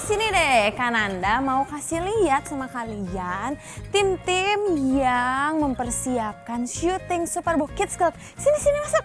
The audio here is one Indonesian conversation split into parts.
sini deh, Kananda mau kasih lihat sama kalian tim-tim yang mempersiapkan syuting Super Book Kids Club. Sini masuk.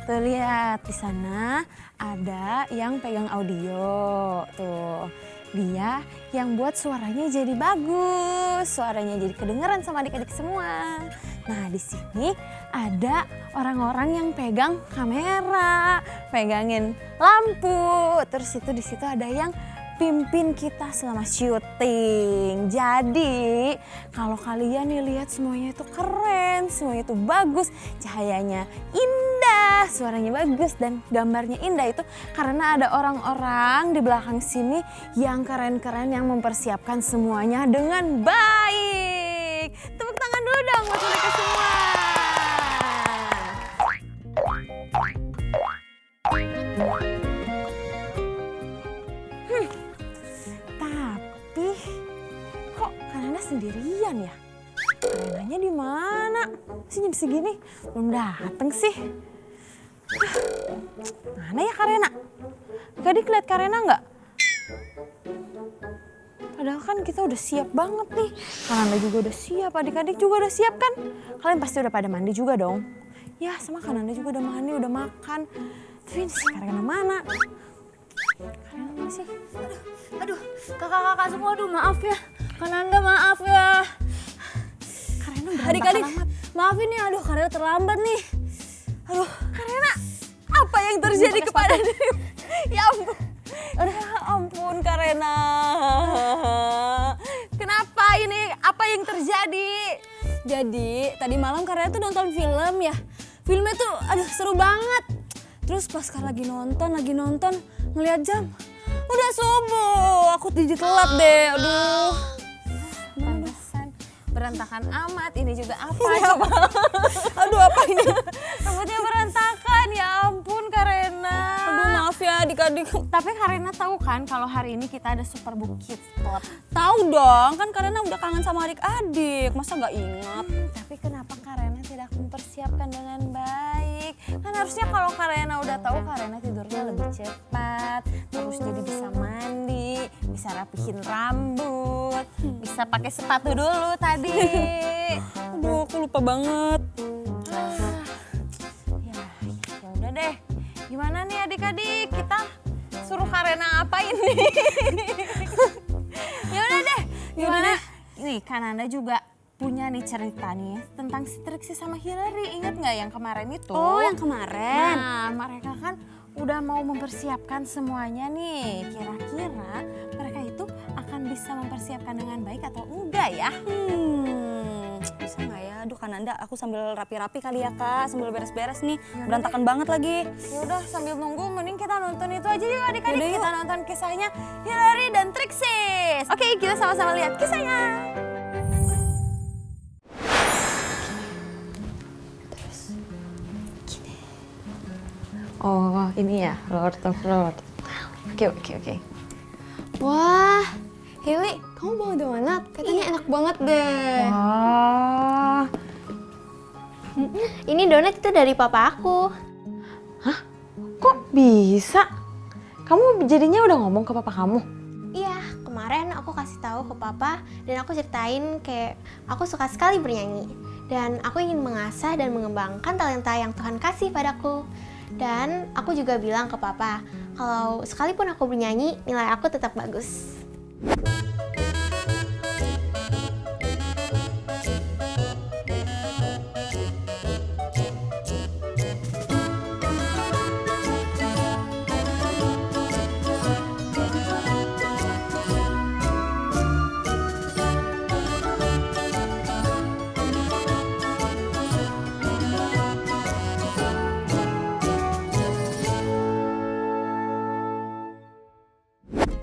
Tuh lihat di sana ada yang pegang audio. Tuh, dia yang buat suaranya jadi bagus, suaranya jadi kedengeran sama adik-adik semua. Nah, di sini ada orang-orang yang pegang kamera, pegangin lampu. Terus di situ ada yang pimpin kita selama syuting. Jadi kalau kalian nih lihat semuanya itu keren, semuanya itu bagus, cahayanya indah, suaranya bagus dan gambarnya indah itu karena ada orang-orang di belakang sini yang keren-keren yang mempersiapkan semuanya dengan baik. Tepuk tangan dulu dong buat mereka semua. Tapi kok Kananda sendirian ya? Karenanya di mana? Masih jam segini belum datang sih. Mana ya Karena? Adik lihat Karena nggak? Padahal kan kita udah siap banget nih. Kananda juga udah siap, adik-adik juga udah siap kan? Kalian pasti udah pada mandi juga dong. Ya sama Kananda juga udah mandi, udah makan. Tapi si Karena mana? Karena mana sih? Aduh, kakak-kakak semua, aduh maaf ya. Kananda maaf ya. Karena Adik-adik, maafin ya, aduh Karena terlambat nih. Aduh, Karena apa yang terjadi kepada diri? Ya ampun. Ya ampun Karena. Kenapa ini? Apa yang terjadi? jadi tadi malam Karena tuh nonton film ya. Filmnya tuh aduh seru banget. Terus pas lagi nonton ngeliat jam. Udah subuh, aku jadi telat deh, aduh. Pantesan berantakan amat, ini juga apa coba? Aduh apa ini? Rambutnya berantakan, ya ampun Karena. Aduh maaf ya adik-adik. Tapi Karena tahu kan kalau hari ini kita ada Super Book Kids Club. Tahu dong, kan Karena udah kangen sama adik-adik, masa nggak ingat? Tapi kenapa Karena tidak mempersiapkan dengan baik? Kan harusnya kalau Karena udah tahu Karena tidurnya lebih cepat, terus jadi bisa mandi, bisa rapihin rambut, bisa pakai sepatu dulu tadi. Aduh aku lupa banget. Ya udah deh. Gimana nih adik-adik? Kita suruh Karena apa ini? Ya udah deh. Gimana? Nih Kananda juga punya nih cerita nih tentang si Trixie sama Hillary. Ingat nggak yang kemarin itu? Oh yang kemarin. Nah mereka kan udah mau mempersiapkan semuanya nih. Kira-kira mereka itu akan bisa mempersiapkan dengan baik atau enggak ya? Bisa nggak ya? Aduh Kananda, aku sambil rapi-rapi kali ya kak, sambil beres-beres nih. Berantakan banget lagi. Ya udah sambil nunggu mending kita nonton itu aja yuk adik-adik. Yaudah, yuk. Kita nonton kisahnya Hillary dan Trixie. Oke, kita sama-sama lihat kisahnya. Oh, ini ya, Lord of Lord. Oke. Wah, Hili, kamu bawa donat? Katanya enak banget deh. Wah. Ini donat itu dari papa aku. Hah? Kok bisa? Kamu jadinya udah ngomong ke papa kamu? Iya, kemarin aku kasih tahu ke papa dan aku ceritain kayak aku suka sekali bernyanyi. Dan aku ingin mengasah dan mengembangkan talenta yang Tuhan kasih padaku. Dan aku juga bilang ke papa, kalau sekalipun aku bernyanyi, nilai aku tetap bagus.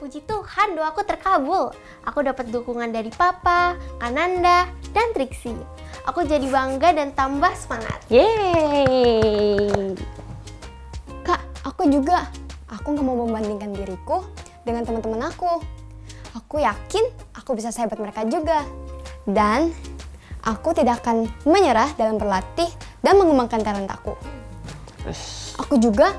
Puji Tuhan, doaku terkabul. Aku dapat dukungan dari Papa, Kananda, dan Trixie. Aku jadi bangga dan tambah semangat. Yeay! Kak, aku juga. Aku gak mau membandingkan diriku dengan teman-teman aku. Aku yakin aku bisa sehebat mereka juga. Dan aku tidak akan menyerah dalam berlatih dan mengembangkan talentaku. Aku juga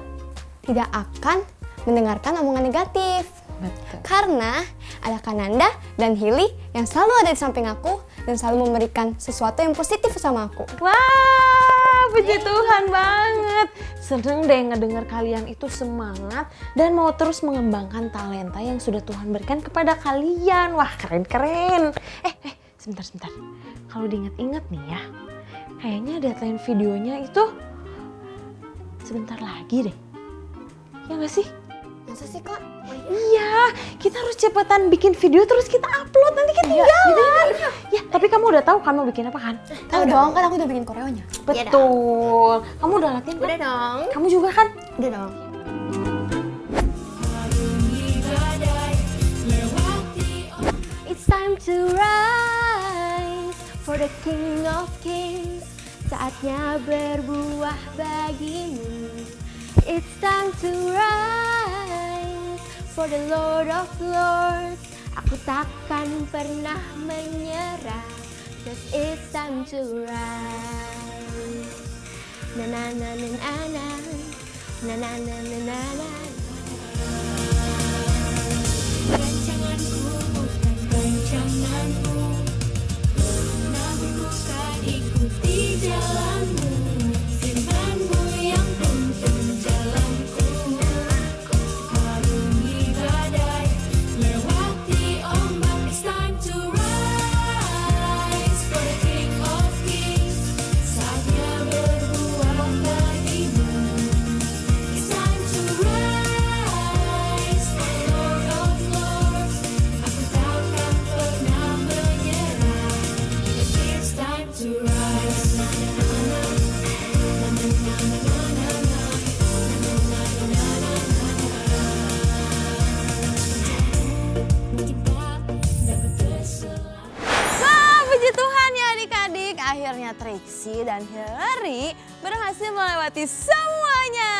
tidak akan mendengarkan omongan negatif. Betul. Karena ada Kananda dan Hili yang selalu ada di samping aku dan selalu memberikan sesuatu yang positif sama aku. Wah, puji Tuhan banget. Seneng deh ngedenger kalian itu semangat dan mau terus mengembangkan talenta yang sudah Tuhan berikan kepada kalian. Wah, keren-keren. Sebentar. Kalau diingat-ingat nih ya, kayaknya deadline videonya itu sebentar lagi deh. Ya nggak sih? Masa sih Kak? Iya, kita harus cepetan bikin video terus kita upload, nanti ketinggalan. Ya, tapi kamu udah tahu kamu bikin apa kan? Tahu dong, kan aku udah bikin koreonya. Betul. Kamu udah latihan kan? Udah dong. Kamu juga kan? Udah dong. It's time to rise for the King of Kings. Saatnya berbuah bagimu. It's time to rise for the Lord of Lords. Aku takkan pernah menyerah. Cause it's time to rise. Na na na na na na. Na na na na na na. Rancanganku bukan rancanganmu, namun ku kan ikuti jalanmu. Firmanmu yang tuntun jalanku. Harungi badai, lewati ombak. It's time to rise for the King of Kings. Saatnya berbuah bagimu. It's time to rise for the Lord of Lords. Aku takkan pernah menyerah. It's time to rise. Wah, puji Tuhan ya adik-adik. Akhirnya Trixie dan Hillary berhasil melewati semuanya.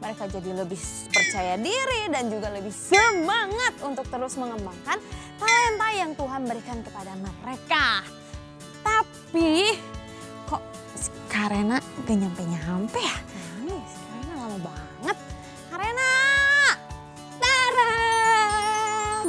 Mereka jadi lebih percaya diri dan juga lebih semangat untuk terus mengembangkan talenta yang Tuhan berikan kepada mereka. Tapi kok Karena gak nyampe-nyampe ya? Mana ya? Karena lama banget. Karena! Tara!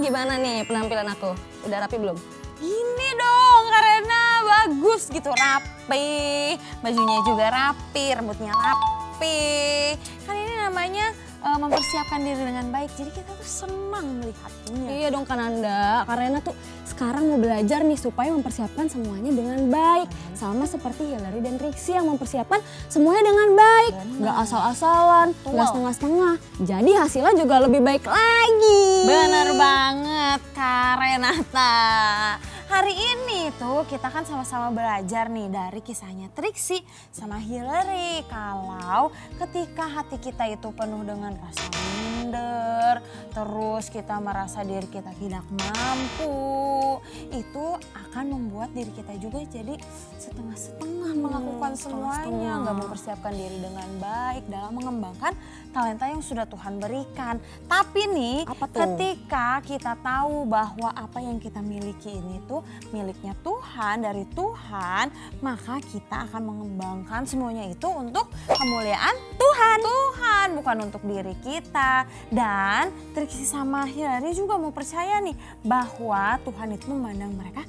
Gimana nih penampilan aku? Udah rapi belum? Ini dong Karena bagus gitu, rapi. Bajunya juga rapi, rambutnya rapi. Kan ini namanya mempersiapkan diri dengan baik. Jadi kita tuh senang melihatnya. Iya dong Kananda, Karena tuh sekarang mau belajar nih supaya mempersiapkan semuanya dengan baik. Sama seperti Hillary dan Trixie yang mempersiapkan semuanya dengan baik. Gak asal-asalan, gak setengah-setengah. Jadi hasilnya juga lebih baik lagi. Bener banget Kak Renata. Hari ini tuh kita kan sama-sama belajar nih dari kisahnya Trixie sama Hillary. Kalau ketika hati kita itu penuh dengan rasa minder, terus kita merasa diri kita tidak mampu, itu akan membuat diri kita juga jadi setengah-setengah melakukan semuanya. Nggak mempersiapkan diri dengan baik dalam mengembangkan talenta yang sudah Tuhan berikan. Tapi nih ketika kita tahu bahwa apa yang kita miliki ini tuh miliknya Tuhan, dari Tuhan, maka kita akan mengembangkan semuanya itu untuk kemuliaan Tuhan. Tuhan, bukan untuk diri kita. Dan Trixie sama Hillary juga mau percaya nih bahwa Tuhan itu memandang mereka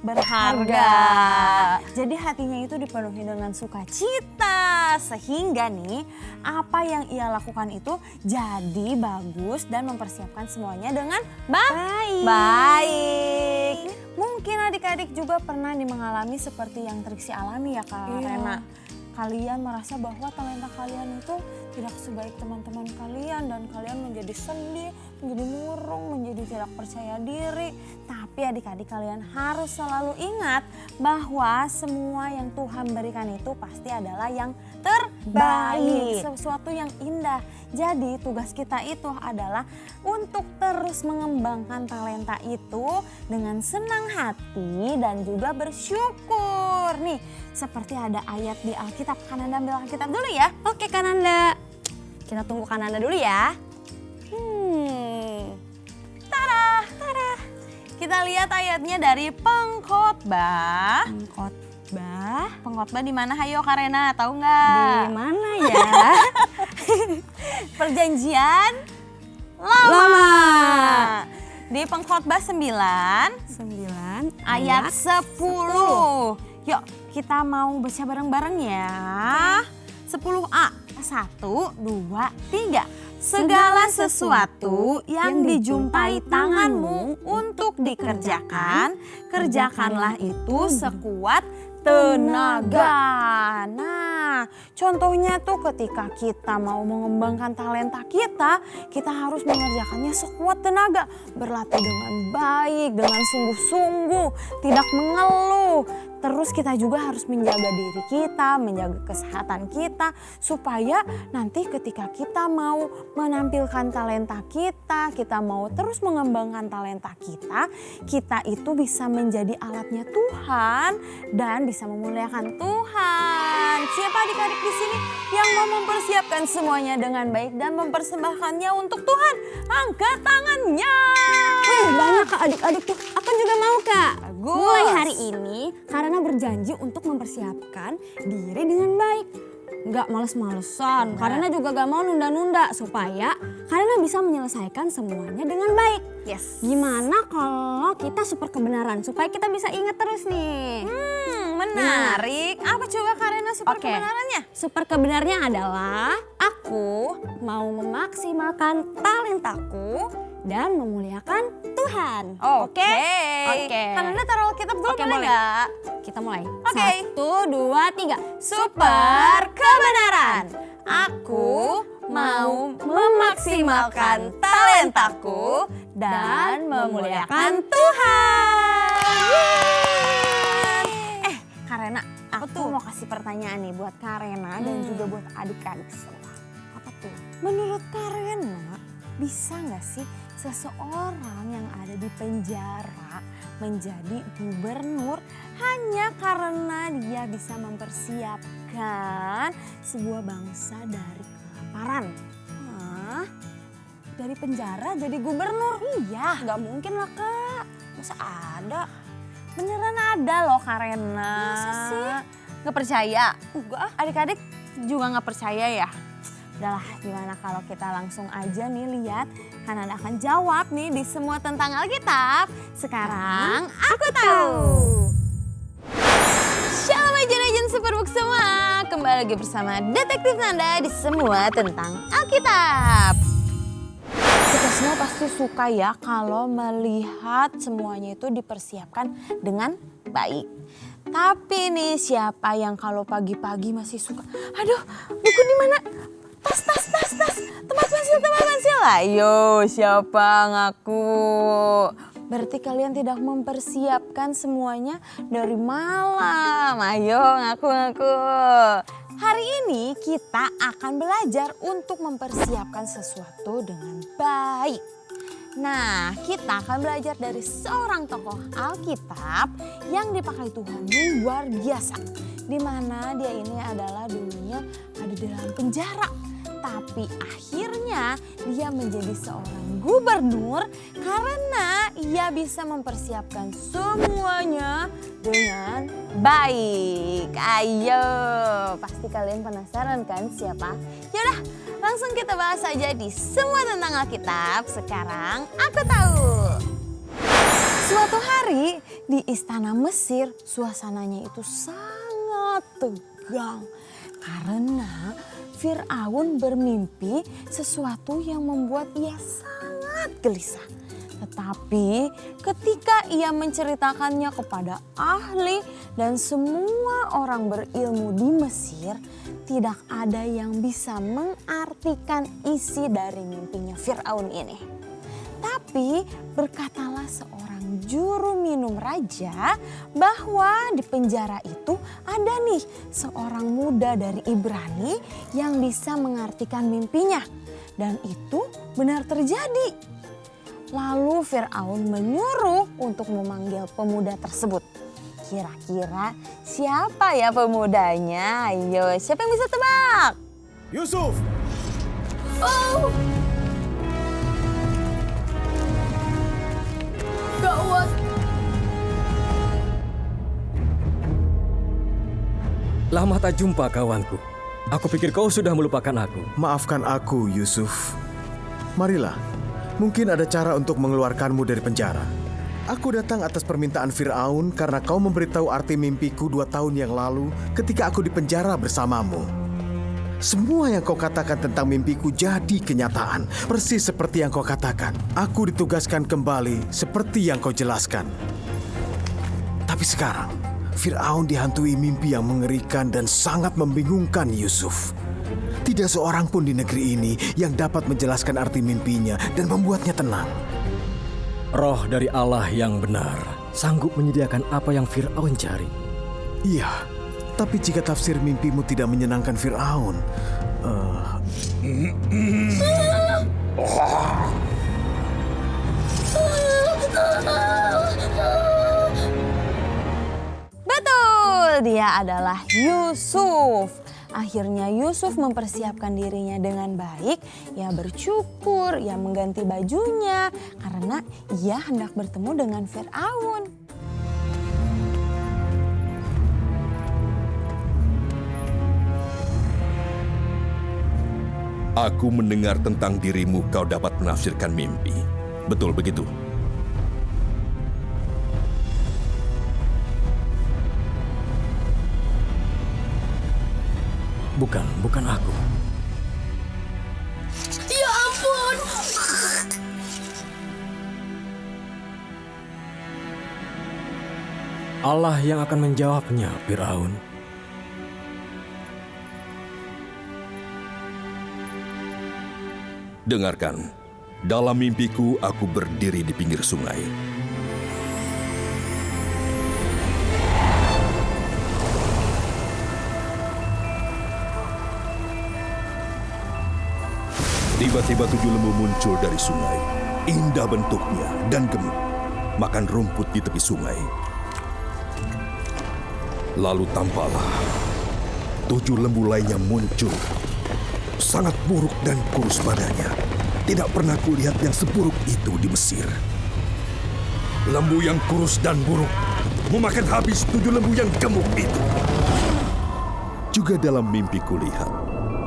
berharga. Jadi hatinya itu dipenuhi dengan sukacita. Sehingga nih apa yang ia lakukan itu jadi bagus dan mempersiapkan semuanya dengan baik. Mungkin adik-adik juga pernah mengalami seperti yang Trixie alami ya Kak Rena. Kalian merasa bahwa talenta kalian itu tidak sebaik teman-teman kalian dan kalian menjadi sedih, menjadi murung, menjadi tidak percaya diri. Tapi adik-adik kalian harus selalu ingat bahwa semua yang Tuhan berikan itu pasti adalah yang terbaik, sesuatu yang indah. Jadi tugas kita itu adalah untuk terus mengembangkan talenta itu dengan senang hati dan juga bersyukur. Nih, seperti ada ayat di Alkitab. Kananda ambil Alkitab dulu ya. Oke Kananda, kita tunggu Kananda dulu ya. Tara. Kita lihat ayatnya dari Pengkhotbah. Pengkhotbah di mana? Hayo Karena, tahu nggak? Di mana ya? Perjanjian lama. Di Pengkhotbah 9 ayat 10. Yuk kita mau baca bareng-bareng ya. 10a. 1, 2, 3. Segala sesuatu yang dijumpai tanganmu untuk dikerjakan, kerjakanlah itu sekuat tenaga. Nah, contohnya tuh ketika kita mau mengembangkan talenta kita harus mengerjakannya sekuat tenaga. Berlatih dengan baik, dengan sungguh-sungguh, tidak mengeluh. Terus kita juga harus menjaga diri kita, menjaga kesehatan kita. Supaya nanti ketika kita mau menampilkan talenta kita mau terus mengembangkan talenta kita itu bisa menjadi alatnya Tuhan dan bisa memuliakan Tuhan. Siapa adik-adik di sini yang mau mempersiapkan semuanya dengan baik dan mempersembahkannya untuk Tuhan? Angkat tangannya. Banyak Kak adik-adik tuh. Aku juga mau Kak. Bagus. Mulai hari ini karena berjanji untuk mempersiapkan diri dengan baik. Nggak males-malesan, karena juga gak mau nunda-nunda supaya karena bisa menyelesaikan semuanya dengan baik. Yes. Gimana kalau kita super kebenaran supaya kita bisa ingat terus nih? Menarik. Apa coba karena super Oke. kebenarannya? Super kebenarnya adalah aku mau memaksimalkan talentaku dan memuliakan Tuhan. Oke. Oke. Karena taruh kitab dulu Oke, boleh boleh. nggak? Kita mulai. Oke. 1, 2, 3. Super kebenaran. Aku mau memaksimalkan talentaku dan memuliakan Tuhan. Karena aku mau kasih pertanyaan nih buat Karena dan juga buat adik-adik semua. Apa tuh? Menurut Karena, bisa nggak sih seseorang yang ada di penjara menjadi gubernur hanya karena dia bisa mempersiapkan sebuah bangsa dari kelaparan? Hah? Dari penjara jadi gubernur? Iya, nggak mungkin lah Kak. Masa ada? Beneran ada loh Karena. Masa sih? Nggak percaya? Enggak. Adik-adik juga nggak percaya ya? Udahlah, gimana kalau kita langsung aja nih lihat Kananda akan jawab nih di semua tentang Alkitab. Sekarang aku tahu. Shalom ajan-ajan Superbook semua. Kembali lagi bersama Detektif Nanda di semua tentang Alkitab. Kita semua pasti suka ya kalau melihat semuanya itu dipersiapkan dengan baik. Tapi nih siapa yang kalau pagi-pagi masih suka, aduh buku di mana? Tas. Tempat pensil. Ayo siapa ngaku? Berarti kalian tidak mempersiapkan semuanya dari malam. Ayo ngaku. Hari ini kita akan belajar untuk mempersiapkan sesuatu dengan baik. Nah, kita akan belajar dari seorang tokoh Alkitab yang dipakai Tuhan luar biasa. Di mana dia ini adalah dulunya ada di dalam penjara. Tapi akhirnya dia menjadi seorang gubernur karena ia bisa mempersiapkan semuanya dengan baik. Ayo, pasti kalian penasaran kan siapa? Yaudah, langsung kita bahas aja di semua tentang Alkitab. Sekarang aku tahu. Suatu hari di istana Mesir, suasananya itu sangat tegang karena Fir'aun bermimpi sesuatu yang membuat ia sangat gelisah. Tetapi ketika ia menceritakannya kepada ahli dan semua orang berilmu di Mesir, tidak ada yang bisa mengartikan isi dari mimpinya Fir'aun ini. Tapi berkatalah seorang juru minum raja bahwa di penjara itu ada nih seorang muda dari Ibrani yang bisa mengartikan mimpinya. Dan itu benar terjadi. Lalu Fir'aun menyuruh untuk memanggil pemuda tersebut. Kira-kira siapa ya pemudanya? Ayo, siapa yang bisa tebak? Yusuf! Oh! Gawat! Lama tak jumpa kawanku. Aku pikir kau sudah melupakan aku. Maafkan aku, Yusuf. Marilah, mungkin ada cara untuk mengeluarkanmu dari penjara. Aku datang atas permintaan Fir'aun karena kau memberitahu arti mimpiku 2 tahun yang lalu ketika aku di penjara bersamamu. Semua yang kau katakan tentang mimpiku jadi kenyataan, persis seperti yang kau katakan. Aku ditugaskan kembali seperti yang kau jelaskan. Tapi sekarang, Fir'aun dihantui mimpi yang mengerikan dan sangat membingungkan Yusuf. Tidak seorang pun di negeri ini yang dapat menjelaskan arti mimpinya dan membuatnya tenang. Roh dari Allah yang benar sanggup menyediakan apa yang Fir'aun cari. Iya, tapi jika tafsir mimpimu tidak menyenangkan Fir'aun, Betul, dia adalah Yusuf. Akhirnya Yusuf mempersiapkan dirinya dengan baik. Ia bercukur, ia mengganti bajunya karena ia hendak bertemu dengan Fir'aun. Aku mendengar tentang dirimu kau dapat menafsirkan mimpi. Betul begitu? Bukan aku. Ya ampun. Allah yang akan menjawabnya, Fir'aun. Dengarkan, dalam mimpiku aku berdiri di pinggir sungai. Tiba-tiba 7 lembu muncul dari sungai. Indah bentuknya dan gemuk. Makan rumput di tepi sungai. Lalu tampaklah 7 lembu lainnya muncul. Sangat buruk dan kurus badannya. Tidak pernah kulihat yang seburuk itu di Mesir. Lembu yang kurus dan buruk memakan habis 7 lembu yang gemuk itu. Juga dalam mimpi kulihat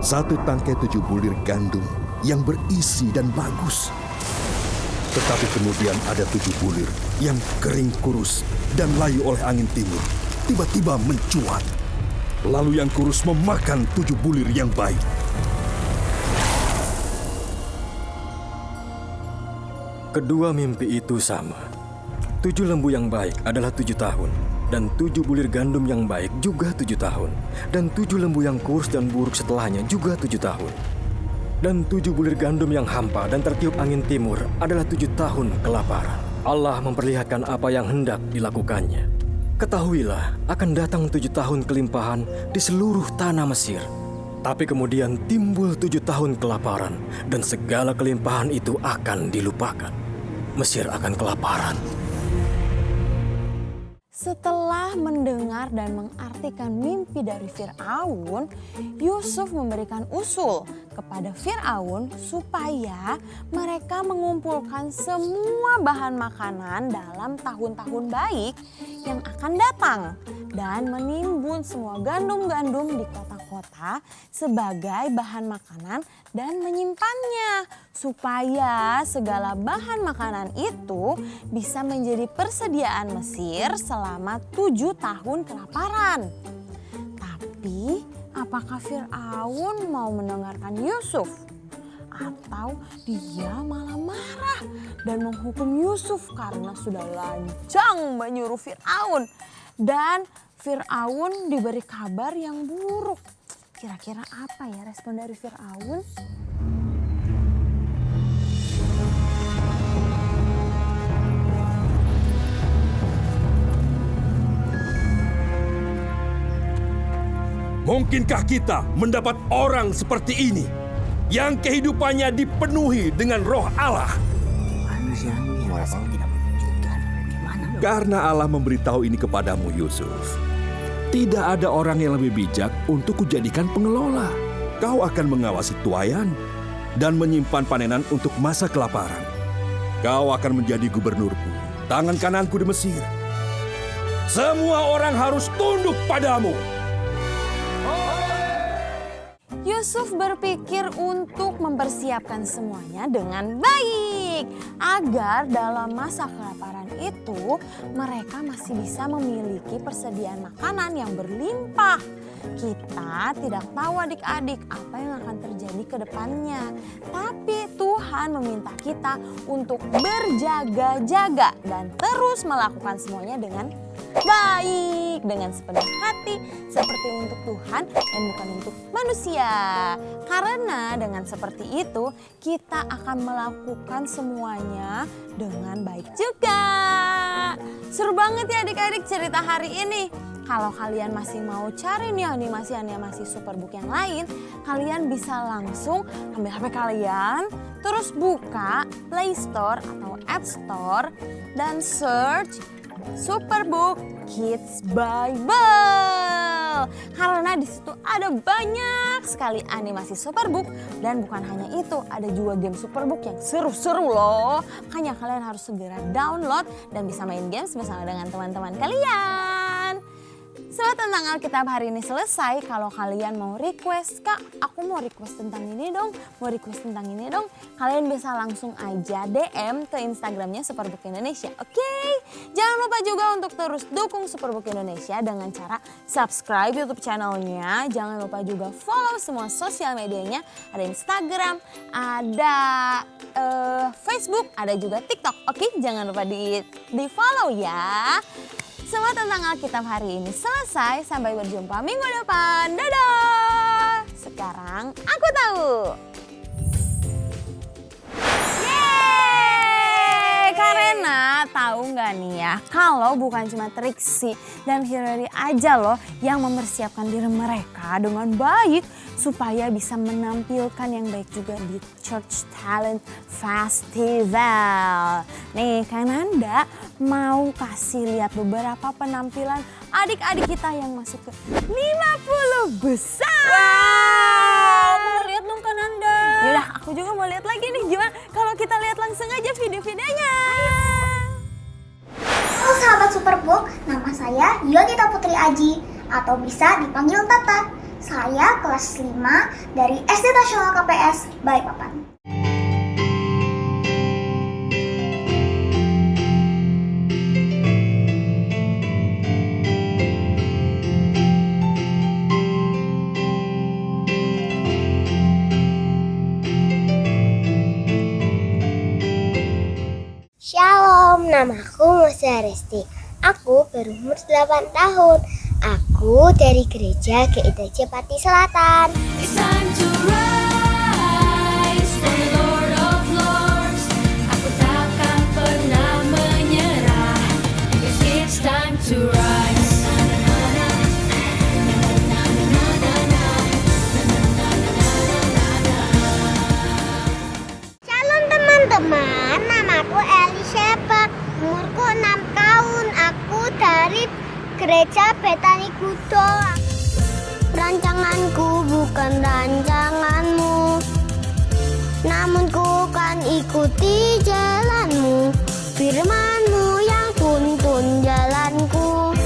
1 tangkai 7 bulir gandum yang berisi dan bagus. Tetapi kemudian ada 7 bulir yang kering kurus dan layu oleh angin timur. Tiba-tiba mencuat. Lalu yang kurus memakan 7 bulir yang baik. Kedua mimpi itu sama. 7 lembu yang baik adalah 7 tahun. Dan 7 bulir gandum yang baik juga 7 tahun. Dan 7 lembu yang kurus dan buruk setelahnya juga 7 tahun. Dan 7 bulir gandum yang hampa dan tertiup angin timur adalah 7 tahun kelaparan. Allah memperlihatkan apa yang hendak dilakukannya. Ketahuilah, akan datang 7 tahun kelimpahan di seluruh tanah Mesir. Tapi kemudian timbul 7 tahun kelaparan dan segala kelimpahan itu akan dilupakan. Mesir akan kelaparan. Setelah mendengar dan mengartikan mimpi dari Fir'aun, Yusuf memberikan usul kepada Fir'aun supaya mereka mengumpulkan semua bahan makanan dalam tahun-tahun baik yang akan datang dan menimbun semua gandum-gandum di kota-kota sebagai bahan makanan dan menyimpannya supaya segala bahan makanan itu bisa menjadi persediaan Mesir selama 7 tahun kelaparan. Tapi apakah Fir'aun mau mendengarkan Yusuf? Atau dia malah marah dan menghukum Yusuf karena sudah lancang menyuruh Fir'aun. Dan Fir'aun diberi kabar yang buruk. Kira-kira apa ya respon dari Fir'aun? Mungkinkah kita mendapat orang seperti ini yang kehidupannya dipenuhi dengan roh Allah? Karena Allah memberitahu ini kepadamu, Yusuf. Tidak ada orang yang lebih bijak untuk kujadikan pengelola. Kau akan mengawasi tuayan dan menyimpan panenan untuk masa kelaparan. Kau akan menjadi gubernurku, tangan kananku di Mesir. Semua orang harus tunduk padamu. Yusuf berpikir untuk mempersiapkan semuanya dengan baik agar dalam masa kelaparan itu mereka masih bisa memiliki persediaan makanan yang berlimpah. Kita tidak tahu adik-adik apa yang akan terjadi ke depannya, tapi Tuhan meminta kita untuk berjaga-jaga dan terus melakukan semuanya dengan baik, dengan sepenuh hati seperti untuk Tuhan dan bukan untuk manusia. Karena dengan seperti itu kita akan melakukan semuanya dengan baik juga. Seru banget ya adik-adik cerita hari ini. Kalau kalian masih mau cari nih animasi Superbook yang lain, kalian bisa langsung ambil HP kalian, terus buka Play Store atau App Store dan search Superbook Kids Bible. Karena di situ ada banyak sekali animasi Superbook dan bukan hanya itu, ada juga game Superbook yang seru-seru loh. Makanya kalian harus segera download dan bisa main games bersama dengan teman-teman kalian. Setelah tentang Alkitab hari ini selesai, kalau kalian mau request, Kak, aku mau request tentang ini dong, kalian bisa langsung aja DM ke Instagramnya Superbook Indonesia, oke? Jangan lupa juga untuk terus dukung Superbook Indonesia dengan cara subscribe YouTube channelnya. Jangan lupa juga follow semua sosial medianya, ada Instagram, ada Facebook, ada juga TikTok, oke? Jangan lupa di follow ya. Semua tentang Alkitab hari ini selesai. Sampai berjumpa minggu depan. Dadah! Sekarang aku tahu. Yeay! Karena tahu nggak nih ya, kalau bukan cuma Trixie dan Hillary aja loh yang mempersiapkan diri mereka dengan baik supaya bisa menampilkan yang baik juga di Church Talent Festival. Nih, Kak Nanda mau kasih lihat beberapa penampilan adik-adik kita yang masuk ke 50 besar. Wow, mau lihat dong Kak Nanda. Yaudah, aku juga mau lihat lagi nih. Gimana kalau kita lihat langsung aja video-videonya. Halo sahabat Superbook, nama saya Yonita Putri Aji atau bisa dipanggil Tata. Saya kelas 5 dari SD Nasional KPS Balikpapan. Shalom, namaku Musa Resti. Aku berumur 8 tahun. Aku dari gereja GITC Pati Selatan. It's time to rise for the Lord of Lords. Aku takkan pernah menyerah. It's time to rise. Shalom teman-teman, namaku Eli Shepherd. Umurku 6 tahun. Aku dari Gereja Betani Gudo. Rancanganku bukan rancanganmu, namun ku kan ikuti jalanmu. Firmanmu yang tuntun jalanku.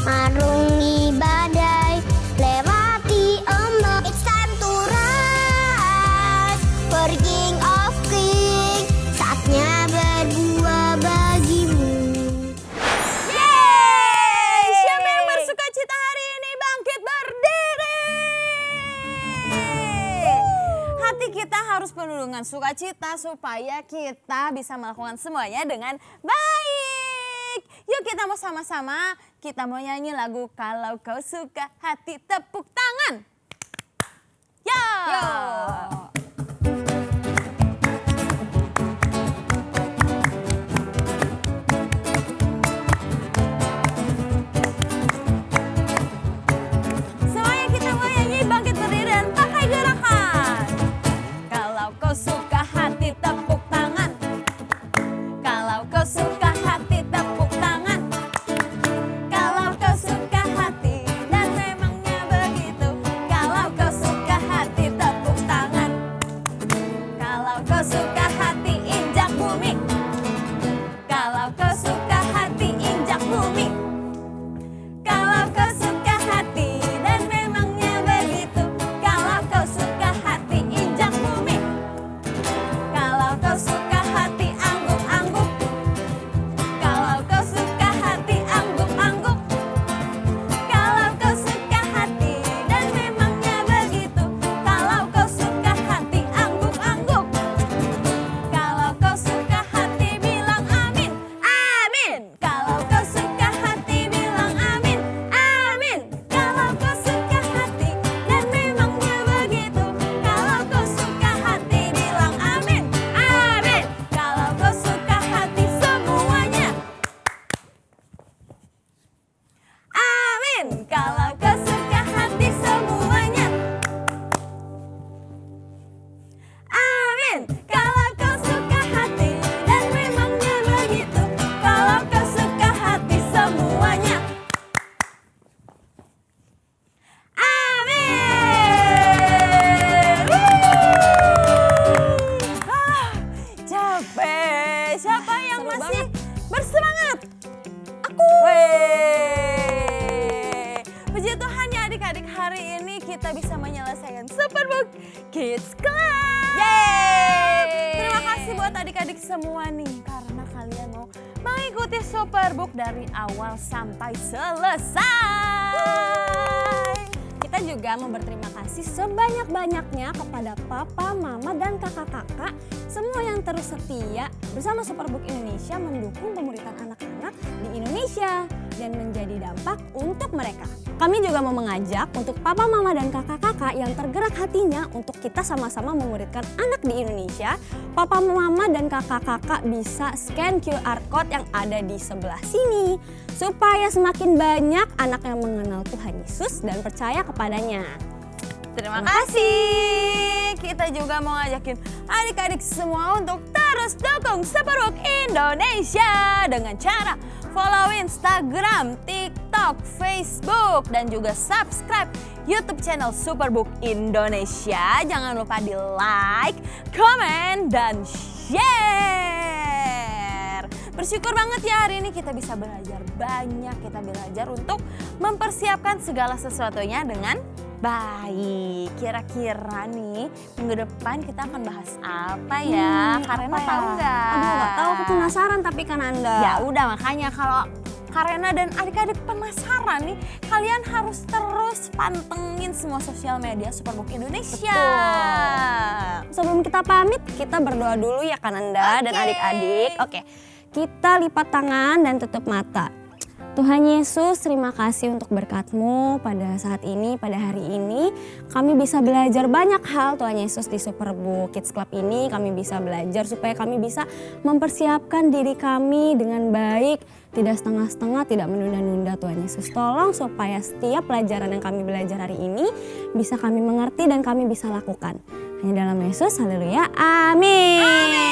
Arungi badai, lewati ombak. It's time to rise for the King of Kings. Saatnya berbuah bagimu. Siapa yang bersuka cita hari ini bangkit berdiri? Hati kita harus penuh dengan sukacita supaya kita bisa melakukan semuanya dengan baik. Yuk kita mau sama-sama, kita mau nyanyi lagu Kalau Kau Suka Hati Tepuk Tangan. Yo! Semuanya kita mau nyanyi bangkit berdiri dan pakai gerakan. Kalau kau suka hati tepuk tangan. Kalau kau suka hati tepuk tangan. Kalau kau suka hati dan memangnya begitu. Kalau kau suka hati tepuk tangan. adik-adik, hari ini kita bisa menyelesaikan Superbook Kids Club. Terima kasih buat adik-adik semua nih, karena kalian mau mengikuti Superbook dari awal sampai selesai. Kita juga mau berterima kasih sebanyak-banyaknya kepada papa, mama, dan kakak-kakak semua yang terus setia bersama Superbook Indonesia mendukung pemuritan anak-anak di Indonesia dan menjadi dampak untuk mereka. Kami juga mau mengajak untuk papa, mama, dan kakak-kakak yang tergerak hatinya untuk kita sama-sama memuridkan anak di Indonesia. Papa, mama, dan kakak-kakak bisa scan QR Code yang ada di sebelah sini supaya semakin banyak anak yang mengenal Tuhan Yesus dan percaya kepadanya. Terima kasih. Kita juga mau ngajakin adik-adik semua untuk terus dukung Superbook Indonesia dengan cara follow Instagram, TikTok, Facebook, dan juga subscribe YouTube channel Superbook Indonesia. Jangan lupa di like, comment, dan share. Bersyukur banget ya hari ini kita bisa belajar banyak. Kita belajar untuk mempersiapkan segala sesuatunya dengan baik. Kira-kira nih minggu depan kita akan bahas apa ya? Karena tahu nggak? Aduh nggak tahu, aku penasaran tapi kan Anda. Ya udah, makanya kalau Karena dan adik-adik penasaran nih, kalian harus terus pantengin semua sosial media Superbook Indonesia. Betul. Sebelum kita pamit, kita berdoa dulu ya kan Anda dan adik-adik. Oke, kita lipat tangan dan tutup mata. Tuhan Yesus, terima kasih untuk berkat-Mu pada saat ini, pada hari ini. Kami bisa belajar banyak hal Tuhan Yesus di Superbook Kids Club ini. Kami bisa belajar supaya kami bisa mempersiapkan diri kami dengan baik. Tidak setengah-setengah, tidak menunda-nunda Tuhan Yesus. Tolong supaya setiap pelajaran yang kami belajar hari ini bisa kami mengerti dan kami bisa lakukan. Hanya dalam Yesus, haleluya, amin.